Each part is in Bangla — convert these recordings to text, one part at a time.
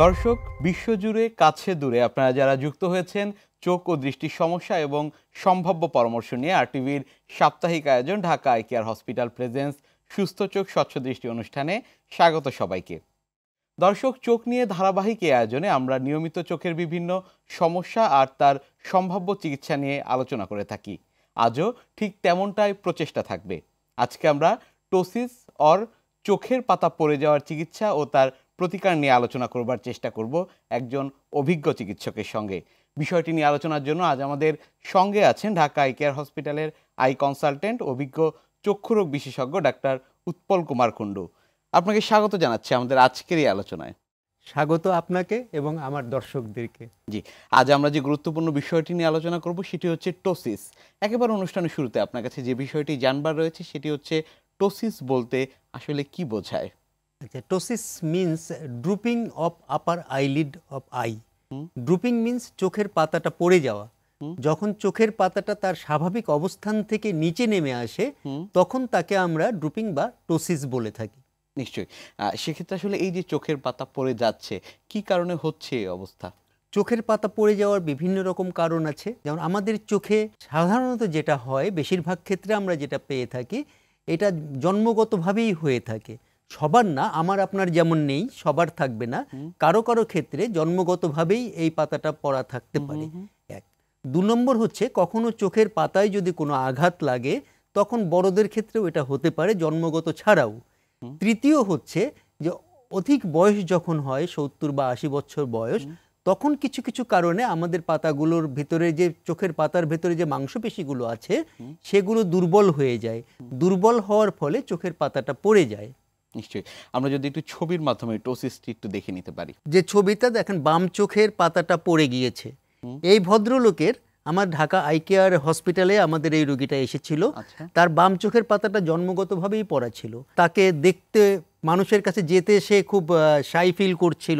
দর্শক, বিশ্বজুড়ে কাছে দূরে আপনারা যারা যুক্ত হয়েছেন চোখ ও দৃষ্টির সমস্যা এবং সম্ভাব্য পরামর্শ নিয়ে আরটিভির সাপ্তাহিক আয়োজন Dhaka eye care hospital presence সুস্থ চোখ স্বচ্ছ দৃষ্টি অনুষ্ঠানে স্বাগত সবাইকে। দর্শক, চোখ নিয়ে ধারাবাহিক এই আয়োজনে আমরা নিয়মিত চোখের বিভিন্ন সমস্যা আর তার সম্ভাব্য চিকিৎসা নিয়ে আলোচনা করে থাকি। আজও ঠিক তেমনটাই প্রচেষ্টা থাকবে। আজকে আমরা টোসিস অর চোখের পাতা পড়ে যাওয়ার চিকিৎসা ও তার প্রতিকার নিয়ে আলোচনা করবার চেষ্টা করব একজন অভিজ্ঞ চিকিৎসকের সঙ্গে। বিষয়টি নিয়ে আলোচনার জন্য আজ আমাদের সঙ্গে আছেন ঢাকা আই কেয়ার হসপিটালের আই কনসালটেন্ট অভিজ্ঞ চক্ষুরোগ বিশেষজ্ঞ ডাক্তার উৎপল কুমার কুণ্ডু। আপনাকে স্বাগত জানাচ্ছি আমাদের আজকের এই আলোচনায়। স্বাগত আপনাকে এবং আমার দর্শকদেরকে। জি, আজ আমরা যে গুরুত্বপূর্ণ বিষয়টি নিয়ে আলোচনা করব সেটি হচ্ছে টোসিস। একেবারে অনুষ্ঠানের শুরুতে আপনার কাছে যে বিষয়টি জানবার রয়েছে সেটি হচ্ছে টোসিস বলতে আসলে কি বোঝায়? আচ্ছা, ptosis means drooping of upper eyelid of eye. Drooping means চোখের পাতাটা পড়ে যাওয়া। যখন চোখের পাতাটা তার স্বাভাবিক অবস্থান থেকে নিচে নেমে আসে তখন তাকে আমরা ড্রুপিং বা টোসিস বলে থাকি। নিশ্চয়ই। সেক্ষেত্রে আসলে এই যে চোখের পাতা পড়ে যাচ্ছে, কি কারণে হচ্ছে এই অবস্থা? চোখের পাতা পড়ে যাওয়ার বিভিন্ন রকম কারণ আছে। যেমন আমাদের চোখে সাধারণত যেটা হয়, বেশিরভাগ ক্ষেত্রে আমরা যেটা পেয়ে থাকি, এটা জন্মগতভাবেই হয়ে থাকে। সবার না, আমার আপনার যেমন নেই, সবার থাকবে না। কারো কারো ক্ষেত্রে জন্মগতভাবেই এই পাতাটা পড়া থাকতে পারে। এক। ২ নম্বর হচ্ছে, কখনো চোখের পাতায় যদি কোনো আঘাত লাগে তখন বড়দের ক্ষেত্রেও এটা হতে পারে, জন্মগত ছাড়াও। তৃতীয় হচ্ছে যে অধিক বয়স যখন হয়, ৭০ বা ৮০ বছর বয়স, তখন কিছু কিছু কারণে আমাদের পাতাগুলোর ভিতরে, যে চোখের পাতার ভেতরে যে মাংসপেশিগুলো আছে সেগুলো দুর্বল হয়ে যায়। দুর্বল হওয়ার ফলে চোখের পাতাটা পড়ে যায়। নিশ্চয়ই। আমরা যদি একটু ছবির মাধ্যমে টোসিসটি একটু দেখে নিতে পারি। যে ছবিটা দেখেন, বাম চোখের পাতাটা পড়ে গিয়েছে। এই ভদ্রলোকের আমার ঢাকা আই কেয়ার হসপিটালে আমাদের এই রোগীটা এসেছিল। তার বাম চোখের পাতাটা জন্মগতভাবেই পড়া ছিল। তাকে দেখতে মানুষের কাছে যেতে সে খুব শাই ফিল করছিল।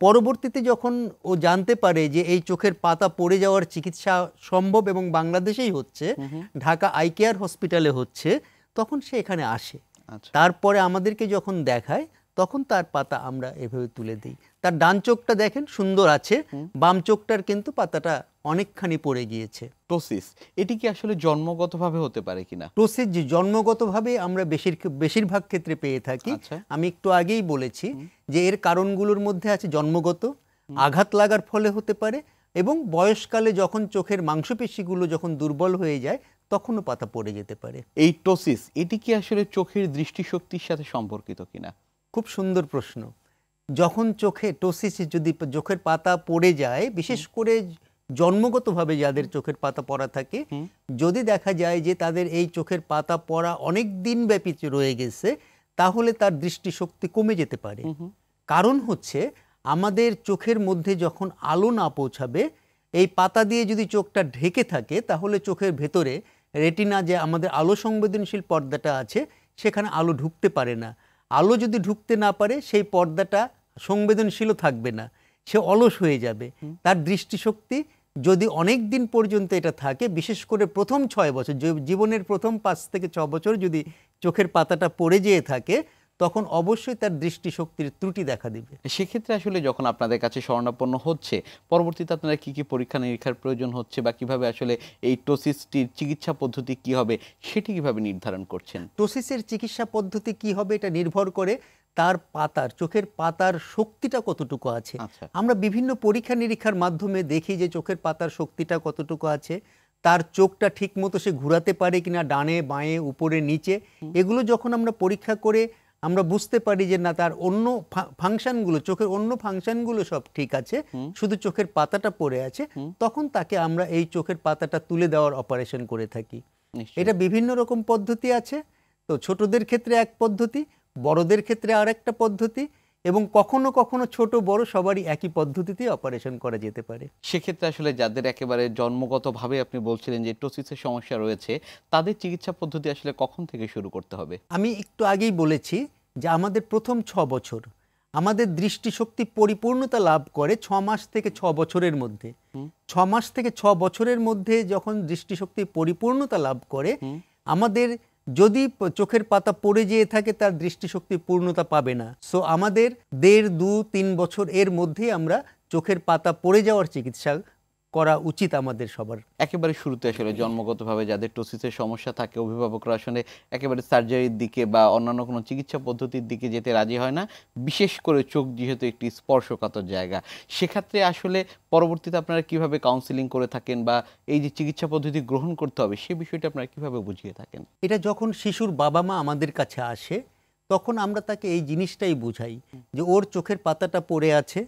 পরবর্তীতে যখন ও জানতে পারে যে এই চোখের পাতা পড়ে যাওয়ার চিকিৎসা সম্ভব এবং বাংলাদেশেই হচ্ছে, ঢাকা আই কেয়ার হসপিটালে হচ্ছে, তখন সে এখানে আসে। তারপরে আমাদেরকে যখন দেখায় তখন তার পাতা আমরা এভাবে তুলে দিই। তার ডান চোখটা দেখেন সুন্দর আছে, বাম চোখটার কিন্তু পাতাটা অনেকখানি পড়ে গিয়েছে। টোসিস এটি কি আসলে জন্মগতভাবে হতে পারে কিনা? টোসিস যে জন্মগতভাবে আমরা বেশিরভাগ ক্ষেত্রে পেয়ে থাকি। আমি একটু আগেই বলেছি যে এর কারণগুলোর মধ্যে আছে জন্মগত, আঘাত লাগার ফলে হতে পারে, এবং বয়সকালে যখন চোখের মাংসপেশিগুলো যখন দুর্বল হয়ে যায় তখনও পাতা পড়ে যেতে পারে। এই টোসিস এটি কি আসলে চোখের দৃষ্টিশক্তির সাথে সম্পর্কিত কিনা? খুব সুন্দর প্রশ্ন। যখন চোখে টোসিস, যদি চোখের পাতা পড়ে যায়, বিশেষ করে জন্মগতভাবে যাদের চোখের পাতা পড়া থাকে, যদি দেখা যায় যে তাদের এই চোখের পাতা পড়া অনেক দিন ব্যাপী রয়ে গেছে, তাহলে তার দৃষ্টিশক্তি কমে যেতে পারে। কারণ হচ্ছে, আমাদের চোখের মধ্যে যখন আলো না পৌঁছাবে, এই পাতা দিয়ে যদি চোখটা ঢেকে থাকে, তাহলে চোখের ভেতরে রেটিনা, যে আমাদের আলো সংবেদনশীল পর্দাটা আছে, সেখানে আলো ঢুকতে পারে না। আলো যদি ঢুকতে না পারে, সেই পর্দাটা সংবেদনশীলও থাকবে না, সে অলস হয়ে যাবে। তার দৃষ্টিশক্তি যদি অনেক দিন পর্যন্ত এটা থাকে, বিশেষ করে প্রথম ৬ বছর, জীবনের প্রথম ৫ থেকে ৬ বছর যদি চোখের পাতাটা পড়ে যেয়ে থাকে, তখন অবশ্যই তার দৃষ্টিশক্তির ত্রুটি দেখা দিবে। সেক্ষেত্রে আসলে যখন আপনাদের কাছে শরণাপন্ন হচ্ছে, পরবর্তীতে আপনারা কি কি পরীক্ষা নিরীক্ষার প্রয়োজন হচ্ছে বা কিভাবে আসলে এই টোসিসটির চিকিৎসা পদ্ধতি কি হবে সেটি কিভাবে নির্ধারণ করছেন? টোসিসের চিকিৎসা পদ্ধতি কি হবে এটা নির্ভর করে তার পাতার, চোখের পাতার শক্তিটা কতটুকু আছে। আমরা বিভিন্ন পরীক্ষা নিরীক্ষার মাধ্যমে দেখি যে চোখের পাতার শক্তিটা কতটুকু আছে, তার চোখটা ঠিক মতো সে ঘুরাতে পারে কিনা, ডানে বাঁয়ে উপরে নিচে। এগুলো যখন আমরা পরীক্ষা করে আমরা বুঝতে পারি যে না, তার অন্য ফাংশনগুলো, চোখের অন্য ফাংশনগুলো সব ঠিক আছে, শুধু চোখের পাতাটা পড়ে আছে, তখন তাকে আমরা এই চোখের পাতাটা তুলে দেওয়ার অপারেশন করে থাকি। এটা বিভিন্ন রকম পদ্ধতি আছে। তো ছোটদের ক্ষেত্রে এক পদ্ধতি, বড়দের ক্ষেত্রে আর একটা পদ্ধতি, এবং কখনো কখনো ছোট বড় সবারই একই পদ্ধতিতে অপারেশন করা যেতে পারে। সেক্ষেত্রে আসলে যাদের একেবারে জন্মগতভাবে আপনি বলছিলেন যে টোসিসের সমস্যা রয়েছে, তাদের চিকিৎসা পদ্ধতি আসলে কখন থেকে শুরু করতে হবে? আমি একটু আগেই বলেছি যে আমাদের প্রথম ৬ বছর আমাদের দৃষ্টিশক্তি পরিপূর্ণতা লাভ করে ৬ মাস থেকে ৬ বছরের মধ্যে। ৬ মাস থেকে ৬ বছরের মধ্যে যখন দৃষ্টিশক্তি পরিপূর্ণতা লাভ করে, আমাদের যদি চোখের পাতা পড়ে যেয়ে থাকে তার দৃষ্টিশক্তি পূর্ণতা পাবে না। সো আমাদের 1.5-2-3 বছর এর মধ্যেই আমরা চোখের পাতা পড়ে যাওয়ার চিকিৎসা করা উচিত আমাদের সবার। একেবারে শুরুতে আসলে জন্মগতভাবে যাদের টোসিসের সমস্যা থাকে, অভিভাবকরা আসলে একেবারে সার্জারির দিকে বা অন্যান্য কোনো চিকিৎসা পদ্ধতির দিকে যেতে রাজি হয় না, বিশেষ করে চোখ যেহেতু একটি স্পর্শকাতর জায়গা। সেক্ষেত্রে আসলে পরবর্তীতে আপনারা কিভাবে কাউন্সিলিং করে থাকেন বা এই যে চিকিৎসা পদ্ধতি গ্রহণ করতে হবে সে বিষয়টা আপনারা কিভাবে বুঝিয়ে থাকেন? এটা যখন শিশুর বাবা মা আমাদের কাছে আসে তখন আমরা তাকে এই জিনিসটাই বুঝাই যে ওর চোখের পাতাটা পড়ে আছে,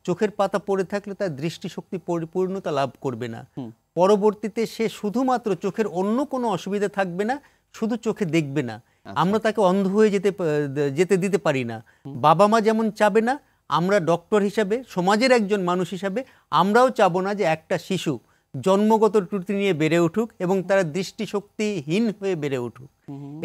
চোখের পাতা পড়ে থাকলে তার দৃষ্টিশক্তি পরিপূর্ণতা লাভ করবে না। পরবর্তীতে সে শুধুমাত্র চোখের অন্য কোনো অসুবিধা থাকবে না, শুধু চোখে দেখবে না। আমরা তাকে অন্ধ হয়ে যেতে দিতে পারি না। বাবা মা যেমন চাবে না, আমরা ডক্টর হিসাবে, সমাজের একজন মানুষ হিসাবে আমরাও চাবো না যে একটা শিশু জন্মগত ত্রুটি নিয়ে বেড়ে উঠুক এবং তারা দৃষ্টিশক্তিহীন হয়ে বেড়ে উঠুক।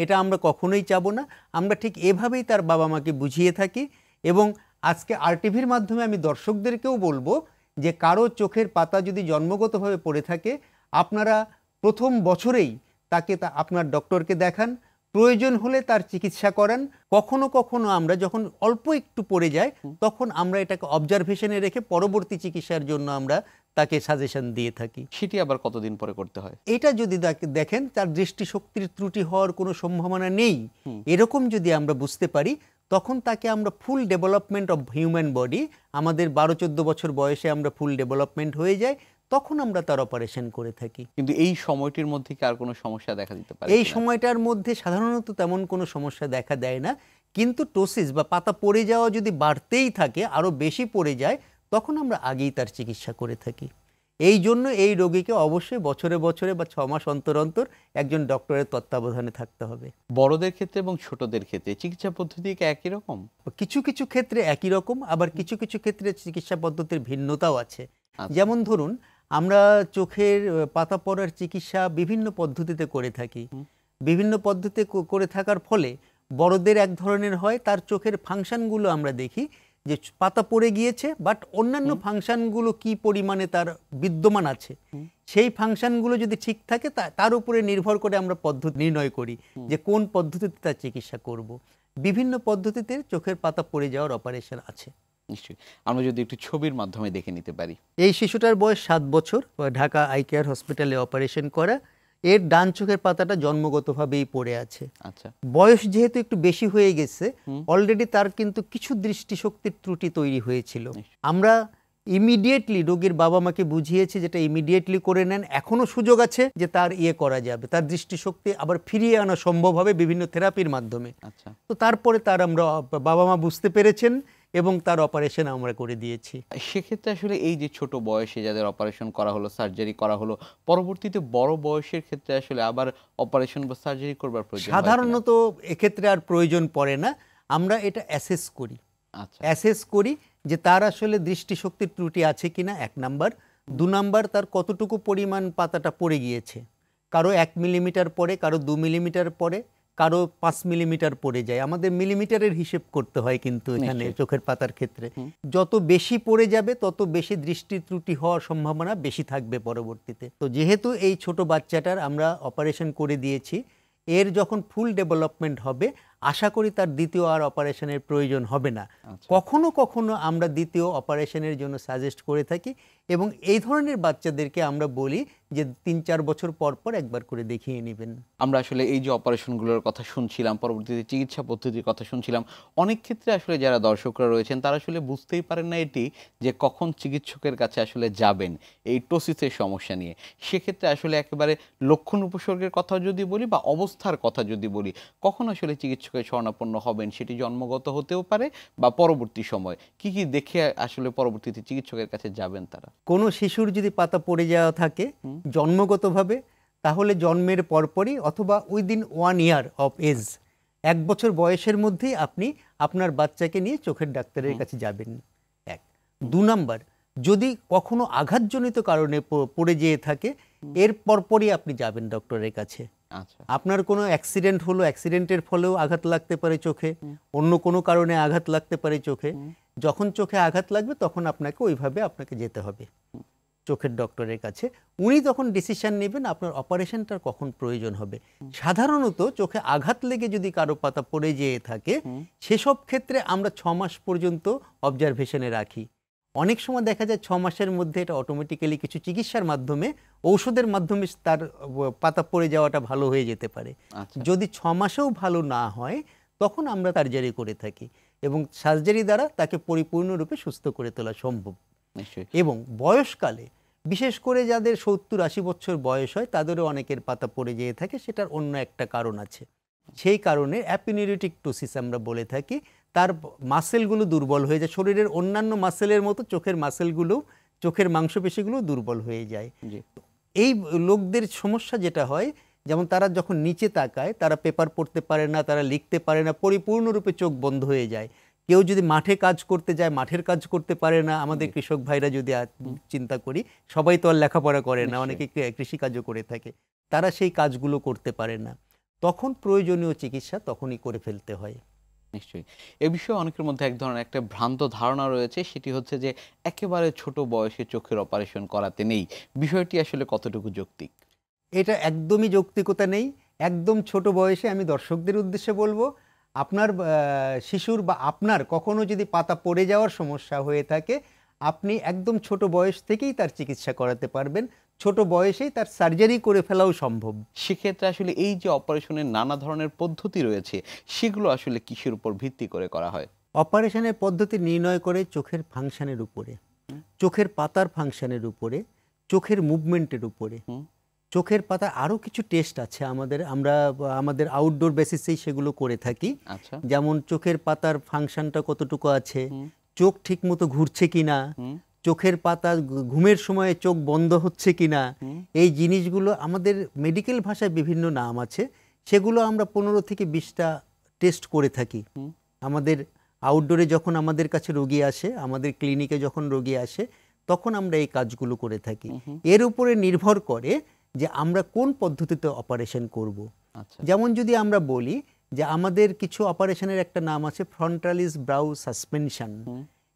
এটা আমরা কখনোই চাবো না। আমরা ঠিক এভাবেই তার বাবা মাকে বুঝিয়ে থাকি। এবং আজকে আরটিভির মাধ্যমে আমি দর্শকদেরকেও বলবো যে কারো চোখের পাতা যদি জন্মগতভাবে পড়ে থাকে, আপনারা প্রথম বছরেই তাকে আপনার ডক্টরকে দেখান, প্রয়োজন হলে তার চিকিৎসা করান। কখনো কখনো আমরা যখন অল্প একটু পড়ে যায় তখন আমরা এটাকে অবজারভেশনে রেখে পরবর্তী চিকিৎসার জন্য আমরা তাকে সাজেশন দিয়ে থাকি। সেটি আবার কতদিন পরে করতে হয়? এটা যদি দেখেন তার দৃষ্টিশক্তির ত্রুটি হওয়ার কোনো সম্ভাবনা নেই, এরকম যদি আমরা বুঝতে পারি, তখন তাকে আমরা ফুল ডেভেলপমেন্ট অফ হিউম্যান বডি, আমাদের 12-14 বছর বয়সে আমরা ফুল ডেভেলপমেন্ট হয়ে যায়, তখন আমরা তার অপারেশন করে থাকি। কিন্তু এই সময়টির মধ্যে কি আর কোনো সমস্যা দেখা দিতে পারে? এই সময়টার মধ্যে সাধারণত তেমন কোনো সমস্যা দেখা দেয় না, কিন্তু টোসিস বা পাতা পড়ে যাওয়া যদি বাড়তেই থাকে, আরও বেশি পড়ে যায়, তখন আমরা আগেই তার চিকিৎসা করে থাকি। এই জন্য এই রোগীকে অবশ্যই বছরে বছরে বা 6 মাস অন্তর অন্তর একজন ডক্টরের তত্ত্বাবধানে থাকতে হবে। বড়দের ক্ষেত্রে এবং ছোটদের ক্ষেত্রে চিকিৎসা পদ্ধতি কি একই রকম? কিছু কিছু ক্ষেত্রে একই রকম, আবার কিছু কিছু ক্ষেত্রে চিকিৎসা পদ্ধতির ভিন্নতাও আছে। যেমন ধরুন, আমরা চোখের পাতা পড়ার চিকিৎসা বিভিন্ন পদ্ধতিতে করে থাকি। বিভিন্ন পদ্ধতিতে করে থাকার ফলে বড়দের এক ধরনের হয়, তার চোখের ফাংশনগুলো আমরা দেখি যে পাতা পড়ে গিয়েছে, বাট অন্যান্য ফাংশনগুলো কি পরিমাণে তার বিদ্যমান আছে, সেই ফাংশনগুলো যদি ঠিক থাকে তার উপরে নির্ভর করে আমরা পদ্ধতি নির্ণয় করি যে কোন পদ্ধতিতে তার চিকিৎসা করব। বিভিন্ন পদ্ধতিতে চোখের পাতা পড়ে যাওয়ার অপারেশন আছে। নিশ্চয়ই, আমরা যদি একটু ছবির মাধ্যমে দেখে নিতে পারি। এই শিশুটার বয়স 7 বছর, ঢাকা আই কেয়ার হসপিটালে অপারেশন করা। এর ডান চোখের পাতাটা জন্মগতভাবেই পড়ে আছে। আচ্ছা, বয়স যেহেতু একটু বেশি হয়ে গেছে, অলরেডি তার কিন্তু কিছু দৃষ্টিশক্তির ত্রুটি তৈরি হয়েছিল। আমরা ইমিডিয়েটলি রোগীর বাবা মাকে বুঝিয়েছি যেটা ইমিডিয়েটলি করে নেন, এখনো সুযোগ আছে যে তার করা যাবে, তার দৃষ্টিশক্তি আবার ফিরিয়ে আনা সম্ভব হবে বিভিন্ন থেরাপির মাধ্যমে। আচ্ছা, তো তারপরে আমরা বাবা মা বুঝতে পেরেছেন এবং তার অপারেশন আমরা করে দিয়েছি। সেক্ষেত্রে আসলে এই যে ছোট বয়সে যাদের অপারেশন করা হলো, সার্জারি করা হলো, পরবর্তীতে বড় বয়সের ক্ষেত্রে আসলে আবার অপারেশন বা সার্জারি করবার প্রয়োজন হয় কিনা? সাধারণত এক্ষেত্রে আর প্রয়োজন পড়ে না। আমরা এটা অ্যাসেস করি। আচ্ছা, অ্যাসেস করি যে তার আসলে দৃষ্টিশক্তির ত্রুটি আছে কিনা, 1 নাম্বার। 2 নাম্বার, তার কতটুকু পরিমাণ পাতাটা পড়ে গিয়েছে। কারো 1 মিলিমিটার পড়ে, কারো 2 মিলিমিটার পড়ে, কারো 5 মিলিমিটার পড়ে যায়। আমাদের মিলিমিটারের হিসেব করতে হয় কিন্তু এখানে চোখের পাতার ক্ষেত্রে। যত বেশি পড়ে যাবে তত বেশি দৃষ্টি ত্রুটি হওয়ার সম্ভাবনা বেশি থাকবে পরবর্তীতে। তো যেহেতু এই ছোট বাচ্চাটার আমরা অপারেশন করে দিয়েছি, এর যখন ফুল ডেভেলপমেন্ট হবে আশা করি তার দ্বিতীয় আর অপারেশনের প্রয়োজন হবে না। কখনো কখনো আমরা দ্বিতীয় অপারেশনের জন্য সাজেস্ট করে থাকি এবং এই ধরনের বাচ্চাদেরকে আমরা বলি যে 3-4 বছর পর পর একবার করে দেখিয়ে নেবেন। আমরা আসলে এই যে অপারেশনগুলোর কথা শুনছিলাম, পরবর্তীতে চিকিৎসা পদ্ধতির কথা শুনছিলাম, অনেক ক্ষেত্রে আসলে যারা দর্শকরা রয়েছেন তারা আসলে বুঝতেই পারেন না এটি যে কখন চিকিৎসকের কাছে আসলে যাবেন এই টোসিসের সমস্যা নিয়ে। সেক্ষেত্রে আসলে একেবারে লক্ষণ উপসর্গের কথা যদি বলি বা অবস্থার কথা যদি বলি, কখন আসলে চিকিৎসকের শরণাপন্ন হবেন, সেটি জন্মগত হতেও পারে বা পরবর্তী সময় কি কি দেখে আসলে পরবর্তীতে চিকিৎসকের কাছে যাবেন তারা? কোনো শিশুর যদি পাতা পড়ে যাওয়া থাকে জন্মগতভাবে, তাহলে জন্মের পরপরই অথবা উইদিন 1 ইয়ার অফ এজ, 1 বছর বয়সের মধ্যেই আপনি আপনার বাচ্চাকে নিয়ে চোখের ডাক্তারের কাছে যাবেন। 1। 2 নাম্বার, যদি কখনো আঘাতজনিত কারণে পড়ে যেয়ে থাকে, এর পরপরই আপনি যাবেন ডক্টরের কাছে। আচ্ছা, আপনার কোনো অ্যাক্সিডেন্ট হলো, অ্যাক্সিডেন্টের ফলেও আঘাত লাগতে পারে চোখে, অন্য কোনো কারণে আঘাত লাগতে পারে চোখে। যখন চোখে আঘাত লাগবে তখন আপনাকে ওইভাবে আপনাকে যেতে হবে। চোখের ডক্টরের কাছে, উনি তখন ডিসিশন নেবেন আপনার অপারেশনটার কখন প্রয়োজন হবে। সাধারণত চোখে আঘাত লেগে যদি কারো পাতা পড়ে যেয়ে থাকে সেসব ক্ষেত্রে আমরা 6 মাস পর্যন্ত অবজারভেশনে রাখি। অনেক সময় দেখা যায় 6 মাসের মধ্যে এটা অটোমেটিক্যালি কিছু চিকিৎসার মাধ্যমে, ঔষধের মাধ্যমে তার পাতা পড়ে যাওয়াটা ভালো হয়ে যেতে পারে। যদি 6 মাসেও ভালো না হয় তখন আমরা সার্জারি করে থাকি এবং সার্জারি দ্বারা তাকে পরিপূর্ণরূপে সুস্থ করে তোলা সম্ভব। এবং বয়সকালে বিশেষ করে যাদের 70-80 বছর বয়স হয় তাদেরও অনেকের পাতা পড়ে যেয়ে থাকে, সেটার অন্য একটা কারণ আছে। সেই কারণে অ্যাপিনিউরেটিক টোসিস আমরা বলে থাকি, তার মাসেলগুলো দুর্বল হয়ে যায়, শরীরের অন্যান্য মাসেলের মতো চোখের মাসেলগুলো, চোখের মাংসপেশিগুলো দুর্বল হয়ে যায়। এই লোকদের সমস্যা যেটা হয়, যেমন তারা যখন নিচে তাকায় তারা পেপার পড়তে পারে না, তারা লিখতে পারে না, পরিপূর্ণরূপে চোখ বন্ধ হয়ে যায়। কেউ যদি মাঠে কাজ করতে যায় মাঠের কাজ করতে পারে না। আমাদের কৃষক ভাইরা যদি চিন্তা করি, সবাই তো আর লেখাপড়া করে না, অনেকে কৃষিকাজও করে থাকে, তারা সেই কাজগুলো করতে পারে না। তখন প্রয়োজনীয় চিকিৎসা তখনই করে ফেলতে হয়। নিশ্চয়ই। এ বিষয়ে অনেকের মধ্যে এক ধরনের একটা ভ্রান্ত ধারণা রয়েছে, সেটি হচ্ছে যে একেবারে ছোট বয়সে চোখের অপারেশন করাতে নেই। বিষয়টি আসলে কতটুকু যৌক্তিক? এটা একদমই যৌক্তিকতা নেই। একদম ছোট বয়সে, আমি দর্শকদের উদ্দেশ্যে বলবো, আপনার শিশুর বা আপনার কখনো যদি পাতা পড়ে যাওয়ার সমস্যা হয়ে থাকে, আপনি একদম ছোট বয়স থেকেই তার চিকিৎসা করাতে পারবেন। ছোট বয়সেই তার সার্জারি করে ফেলাও সম্ভব। সেক্ষেত্রে আসলে এই যে অপারেশনের নানা ধরনের পদ্ধতি রয়েছে, সেগুলো আসলে কিসের উপর ভিত্তি করে করা হয়? অপারেশনের পদ্ধতি নির্ণয় করে চোখের ফাংশনের উপরে, চোখের পাতার ফাংশনের উপরে, চোখের মুভমেন্টের উপরে। চোখের পাতা আরও কিছু টেস্ট আছে আমরা আমাদের আউটডোর বেসিসেই সেগুলো করে থাকি। যেমন চোখের পাতার ফাংশনটা কতটুকু আছে, চোখ ঠিক মতো ঘুরছে কিনা, চোখের পাতা ঘুমের সময় চোখ বন্ধ হচ্ছে কিনা, এই জিনিসগুলো আমাদের মেডিকেল ভাষায় বিভিন্ন নাম আছে, সেগুলো আমরা 15 থেকে 20টা টেস্ট করে থাকি। আমাদের আউটডোরে যখন আমাদের কাছে রোগী আসে, আমাদের ক্লিনিকে যখন রোগী আসে, তখন আমরা এই কাজগুলো করে থাকি। এর উপরে নির্ভর করে যে আমরা কোন পদ্ধতিতে অপারেশন করব। যেমন যদি আমরা বলি যে আমাদের কিছু অপারেশনের একটা নাম আছে ফ্রন্টালিস ব্রাউ সাসপেনশন।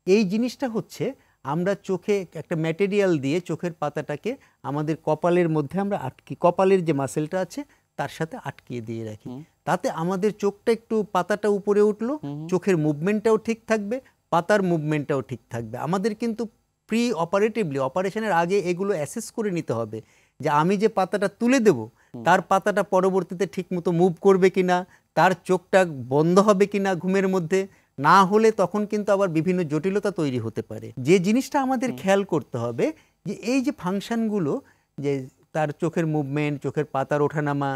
এই জিনিসটা হচ্ছে আমরা চোখে একটা ম্যাটেরিয়াল দিয়ে চোখের পাতাটাকে আমাদের কপালের মধ্যে আমরা কপালের যে মাসেলটা আছে তার সাথে আটকিয়ে দিয়ে রাখি। তাতে আমাদের চোখটা একটু, পাতাটা উপরে উঠলো, চোখের মুভমেন্টটাও ঠিক থাকবে, পাতার মুভমেন্টটাও ঠিক থাকবে। আমাদের কিন্তু প্রি অপারেটিভলি, অপারেশনের আগে এগুলো অ্যাসেস করে নিতে হবে যে আমি যে পাতাটা তুলে দেব তার পাতাটা পরবর্তীতে ঠিকমতো মুভ করবে কিনা, তার চোখটা বন্ধ হবে কিনা ঘুমের মধ্যে। না হলে তখন কিন্তু আবার বিভিন্ন জটিলতা তৈরি হতে পারে। যে জিনিসটা আমাদের খেয়াল করতে হবে যে এই যে ফাংশনগুলো, যে তার চোখের মুভমেন্ট, চোখের পাতার ওঠানামা,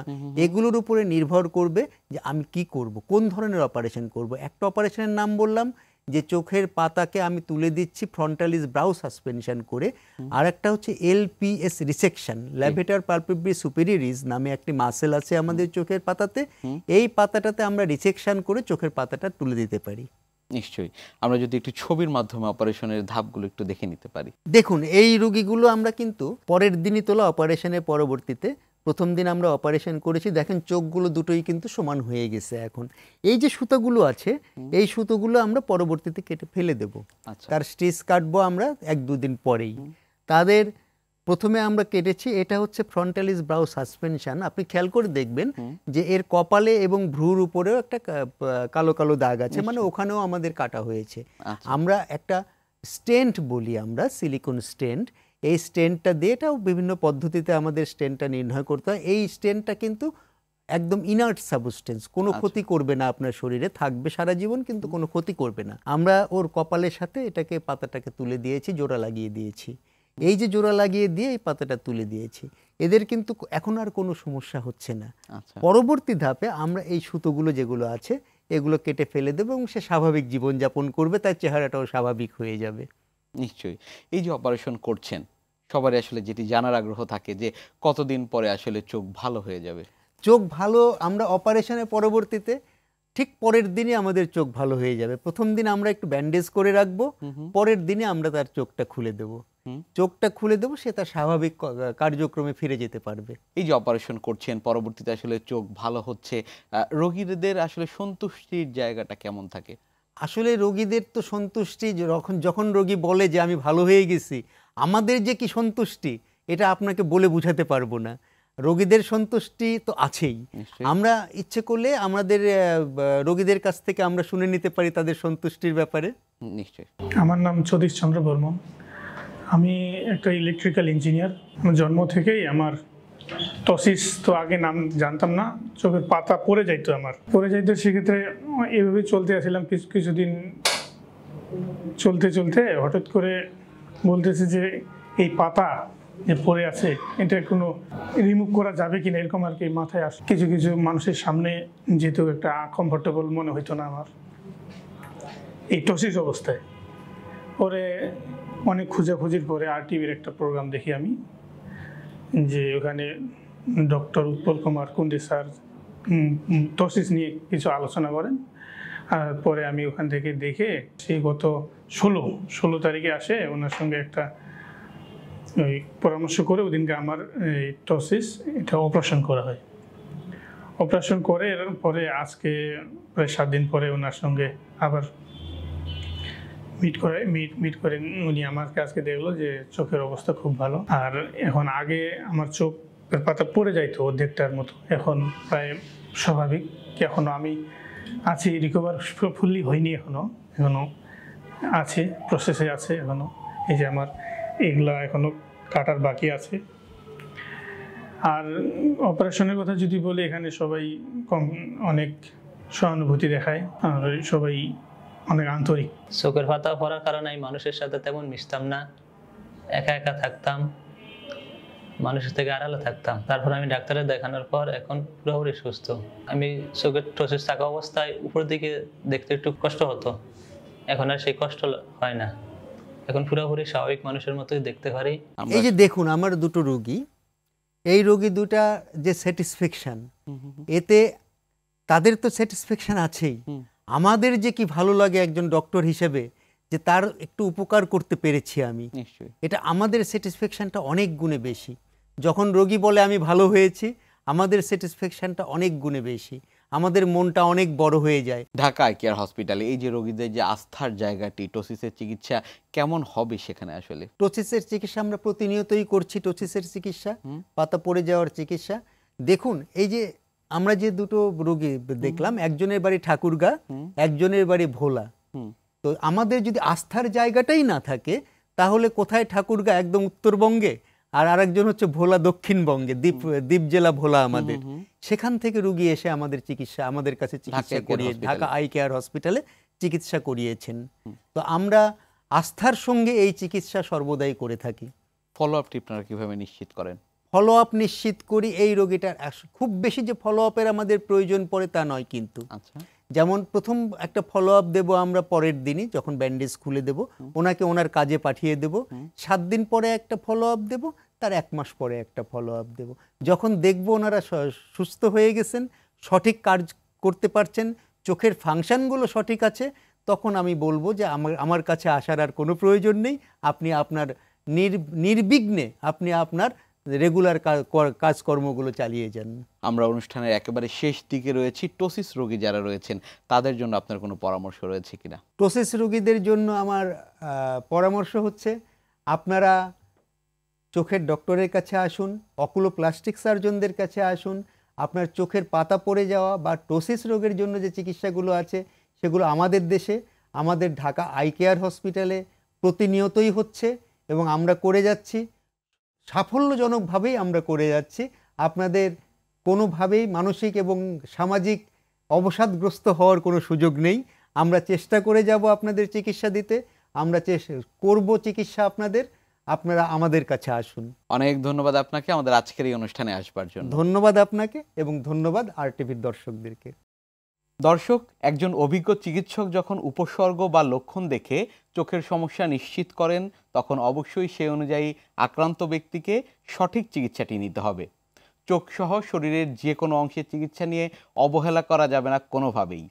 এগুলোর উপরে নির্ভর করবে যে আমি কি করব, কোন ধরনের অপারেশন করব। একটা অপারেশনের নাম বললাম যে চোখের পাতাকে আমি তুলে দিচ্ছি ফ্রন্টালিস ব্রাউ সাসপেনশন করে, আর একটা হচ্ছে এলপিএস রিসেকশন, ল্যাভেটার পালপেব্রি সুপেরিয়রিস নামে একটি মাসেল আছে আমাদের চোখের পাতাতে, এই পাতাটাতে আমরা রিসেকশন করে চোখের পাতাটা তুলে দিতে পারি। নিশ্চয়ই। আমরা যদি একটু ছবির মাধ্যমে অপারেশনের ধাপগুলো একটু দেখে নিতে পারি। দেখুন, এই রোগীগুলো আমরা কিন্তু পরের দিনই তোলা, অপারেশনের পরবর্তীতে। প্রথম দিন আমরা অপারেশন করেছি, দেখেন চোখগুলো দুটোই কিন্তু সমান হয়ে গেছে। এখন এই যে সুতোগুলো আছে, এই সুতোগুলো আমরা পরবর্তীতে কেটে ফেলে দেব। তার স্টিচ কাটবো আমরা 1-2 দিন পরেই। তাদের প্রথমে আমরা কেটেছি, এটা হচ্ছে ফ্রন্টালিস ব্রাউ সাসপেনশন। আপনি খেয়াল করে দেখবেন যে এর কপালে এবং ভ্রুর উপরেও একটা কালো কালো দাগ আছে, মানে ওখানেও আমাদের কাটা হয়েছে। আমরা একটা স্টেন্ট বলি, আমরা সিলিকন স্টেন্ট, এই স্টেন্টটা দিয়ে, এটাও বিভিন্ন পদ্ধতিতে আমাদের স্টেন্টটা নির্ণয় করতে হয়। এই স্টেন্টটা কিন্তু একদম ইনার্ট সাবস্টেন্স, কোনো ক্ষতি করবে না, আপনার শরীরে থাকবে সারা জীবন কিন্তু কোনো ক্ষতি করবে না। আমরা ওর কপালের সাথে এটাকে, পাতাটাকে তুলে দিয়েছি, জোড়া লাগিয়ে দিয়েছি। এই যে জোড়া লাগিয়ে দিয়ে এই পাতাটা তুলে দিয়েছি, এদের কিন্তু এখন আর কোনো সমস্যা হচ্ছে না। পরবর্তী ধাপে আমরা এই সুতোগুলো যেগুলো আছে এগুলো কেটে ফেলে দেবো এবং সে স্বাভাবিক জীবনযাপন করবে, তার চেহারাটাও স্বাভাবিক হয়ে যাবে। নিশ্চয়ই। এই যে অপারেশন করছেন, সবারই আসলে যেটি জানার আগ্রহ থাকে যে কতদিন পরে আসলে চোখ ভালো হয়ে যাবে? চোখ ভালো, আমরা অপারেশনের পরবর্তীতে ঠিক পরের দিনে আমাদের চোখ ভালো হয়ে যাবে। প্রথম দিন আমরা একটু ব্যান্ডেজ করে রাখবো, পরের দিনে আমরা তার চোখটা খুলে দেব। চোখটা খুলে দেবো, সে তার স্বাভাবিক কার্যক্রমে ফিরে যেতে পারবে। এই যে অপারেশন করছেন, পরবর্তীতে আসলে চোখ ভালো হচ্ছে, রোগীদের আসলে সন্তুষ্টির জায়গাটা কেমন থাকে? আসলে রোগীদের তো সন্তুষ্টি, যখন রোগী বলে যে আমি ভালো হয়ে গেছি, আমাদের যে কি সন্তুষ্টি এটা আপনাকে বলে বোঝাতে পারবো না। রোগীদের সন্তুষ্টি তো আছেই, আমরা ইচ্ছে করলে আমাদের রোগীদের কাছ থেকে আমরা শুনে নিতে পারি তাদের সন্তুষ্টির ব্যাপারে। নিশ্চয়ই। আমার নাম সতীশ চন্দ্র বর্মন, আমি একটা ইলেকট্রিক্যাল ইঞ্জিনিয়ার। জন্ম থেকেই আমার টসিস, তো আগে নাম জানতাম না, চোখের পাতা পড়ে যাইতো, সেক্ষেত্রে এভাবে চলতে আসছিলাম। কিছুদিন চলতে চলতে হঠাৎ করে বলতেছে যে এই পাতা যে পড়ে আছে এটা কোনো রিমুভ করা যাবে কিনা, এরকম আর কি মাথায় আসে। কিছু কিছু মানুষের সামনে যেতেও একটা কমফোর্টেবল মনে হইতো না আমার এই টসিস অবস্থায়। পরে অনেক খোঁজাখুঁজির পরে RTVর একটা প্রোগ্রাম দেখি আমি, যে ওখানে ডক্টর উৎপল কুমার কুন্ডি স্যার টসিস নিয়ে কিছু আলোচনা করেন। আর পরে আমি ওখান থেকে দেখে সেই গত 16 তারিখে আসে, ওনার সঙ্গে একটা ওই পরামর্শ করে ওদিনকে আমার এই টসিস এটা অপারেশন করা হয়। অপারেশন করে পরে আজকে প্রায় 7 দিন পরে ওনার সঙ্গে আবার মিট করে উনি আমাকে আজকে দেখলো যে চোখের অবস্থা খুব ভালো। আর এখন আগে আমার চোখের পাতা পড়ে যাইতো অর্ধেকটার মতো, এখন প্রায় স্বাভাবিক। এখনো আমি আছি, রিকভার ফুললি হয়নি, এখনো আছে, প্রসেসে আছে এখনো। এই যে আমার এগুলা এখনো কাটার বাকি আছে। আর অপারেশনের কথা যদি বলি, এখানে সবাই অনেক সহানুভূতি দেখায় আর সবাই অনেক আন্তরিক। চোখের পাতা পড়ার কারণে আমি মানুষের সাথে তেমন মিশতাম না, একা একা থাকতাম, মানুষের থেকে আড়ালে থাকতাম। তারপর আমি ডাক্তারের দেখানোর পর এখন পুরোপুরি সুস্থ। আমি চোখের টসিস থাকা অবস্থায় উপর দিকে দেখতে একটু কষ্ট হতো, এখন আর সেই কষ্ট হয় না, এখন পুরোপুরি স্বাভাবিক মানুষের মতোই দেখতে পারি। এই যে দেখুন আমার দুটো রোগী, এই রোগী দুটা যে স্যাটিসফ্যাকশন, এতে তাদের তো স্যাটিসফ্যাকশন আছেই, আমাদের যে কি ভালো লাগে একজন ডক্টর হিসেবে যে তার একটু উপকার করতে পেরেছি আমি, এটা আমাদের স্যাটিসফ্যাকশনটা অনেক গুণে বেশি। যখন রোগী বলে আমি ভালো হয়েছি, আমাদের স্যাটিসফ্যাকশনটা অনেক গুণে বেশি, আমাদের মনটা অনেক বড় হয়ে যায়। ঢাকা আই কেয়ার হসপিটালে এই যে রোগীদের যে আস্থার জায়গাটি, টসিসের চিকিৎসা কেমন হবে সেখানে? আসলে টসিসের চিকিৎসা আমরা প্রতিনিয়তই করছি, টসিসের চিকিৎসা, পাতা পড়ে যাওয়ার চিকিৎসা। দেখুন এই যে আমরা যে দুটো রোগী দেখলাম, একজনের বাড়ি ঠাকুরগাঁ, একজনের বাড়ি ভোলা। তো আমাদের যদি আস্থার জায়গাটাই না থাকে, তাহলে কোথায় ঠাকুরগাঁ একদম উত্তরবঙ্গে, আর আরেকজন হচ্ছে ভোলা দক্ষিণবঙ্গে, দ্বীপ জেলা ভোলা আমাদের। সেখান থেকে রুগী এসে আমাদের কাছে চিকিৎসা করিয়ে ঢাকা আই কেয়ার হসপিটালে চিকিৎসা করিয়েছেন। তো আমরা আস্থার সঙ্গে এই চিকিৎসা সর্বদাই করে থাকি। ফলো আপটি আপনারা কিভাবে নিশ্চিত করেন? ফলো আপ নিশ্চিত করি এই রোগীটার খুব বেশি যে ফলো আপের আমাদের প্রয়োজন পড়ে তা নয়, কিন্তু যেমন প্রথম একটা ফলো আপ দেবো আমরা পরের দিনই, যখন ব্যান্ডেজ খুলে দেব, ওনাকে ওনার কাজে পাঠিয়ে দেব। 7 দিন পরে একটা ফলো আপ দেবো, তার 1 মাস পরে একটা ফলো আপ দেবো। যখন দেখবো ওনারা সুস্থ হয়ে গেছেন, সঠিক কাজ করতে পারছেন, চোখের ফাংশনগুলো সঠিক আছে, তখন আমি বলবো যে আমার কাছে আসার আর কোনো প্রয়োজন নেই, আপনি আপনার নির্বিঘ্নে আপনি আপনার রেগুলার কাজকর্মগুলো চালিয়ে যান। আমরা অনুষ্ঠানের একেবারে শেষ দিকে রয়েছি। টসিস রোগী যারা রয়েছেন তাদের জন্য আপনার কোনো পরামর্শ রয়েছে কিনা? টসিস রোগীদের জন্য আমার পরামর্শ হচ্ছে, আপনারা চোখের ডক্টরের কাছে আসুন, অকুলোপ্লাস্টিক সার্জনদের কাছে আসুন। আপনার চোখের পাতা পড়ে যাওয়া বা টসিস রোগের জন্য যে চিকিৎসাগুলো আছে সেগুলো আমাদের দেশে, আমাদের ঢাকা আই কেয়ার হসপিটালে প্রতিনিয়তই হচ্ছে এবং আমরা করে যাচ্ছি, সাফল্যজনকভাবেই আমরা করে যাচ্ছি। আপনাদের কোনোভাবেই মানসিক এবং সামাজিক অবসাদগ্রস্ত হওয়ার কোনো সুযোগ নেই। আমরা চেষ্টা করে যাব আপনাদের চিকিৎসা দিতে, আমরা করব চিকিৎসা আপনারা আমাদের কাছে আসুন। অনেক ধন্যবাদ আপনাকে আমাদের আজকের এই অনুষ্ঠানে আসবার জন্য। ধন্যবাদ আপনাকে এবং ধন্যবাদ RTVর দর্শকদেরকে। দর্শক, একজন অভিজ্ঞ চিকিৎসক যখন উপসর্গ বা লক্ষণ দেখে চোখের সমস্যা নিশ্চিত করেন, তখন অবশ্যই সেই অনুযায়ী আক্রান্ত ব্যক্তিকে সঠিক চিকিৎসাটি নিতে হবে। চোখসহ শরীরের যে কোনো অংশের চিকিৎসা নিয়ে অবহেলা করা যাবে না কোনোভাবেই।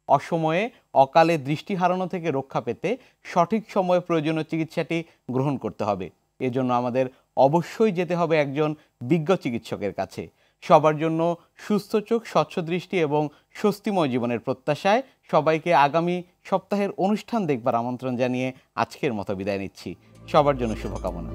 অসময়ে অকালে দৃষ্টি হারানো থেকে রক্ষা পেতে সঠিক সময়ে প্রয়োজনীয় চিকিৎসাটি গ্রহণ করতে হবে। এজন্য আমাদের অবশ্যই যেতে হবে একজন বিজ্ঞ চিকিৎসকের কাছে। সবার জন্য সুস্থ চোখ, স্বচ্ছ দৃষ্টি এবং স্বস্তিময় জীবনের প্রত্যাশায় সবাইকে আগামী সপ্তাহের অনুষ্ঠান দেখবার আমন্ত্রণ জানিয়ে আজকের মতো বিদায় নিচ্ছি। সবার জন্য শুভকামনা।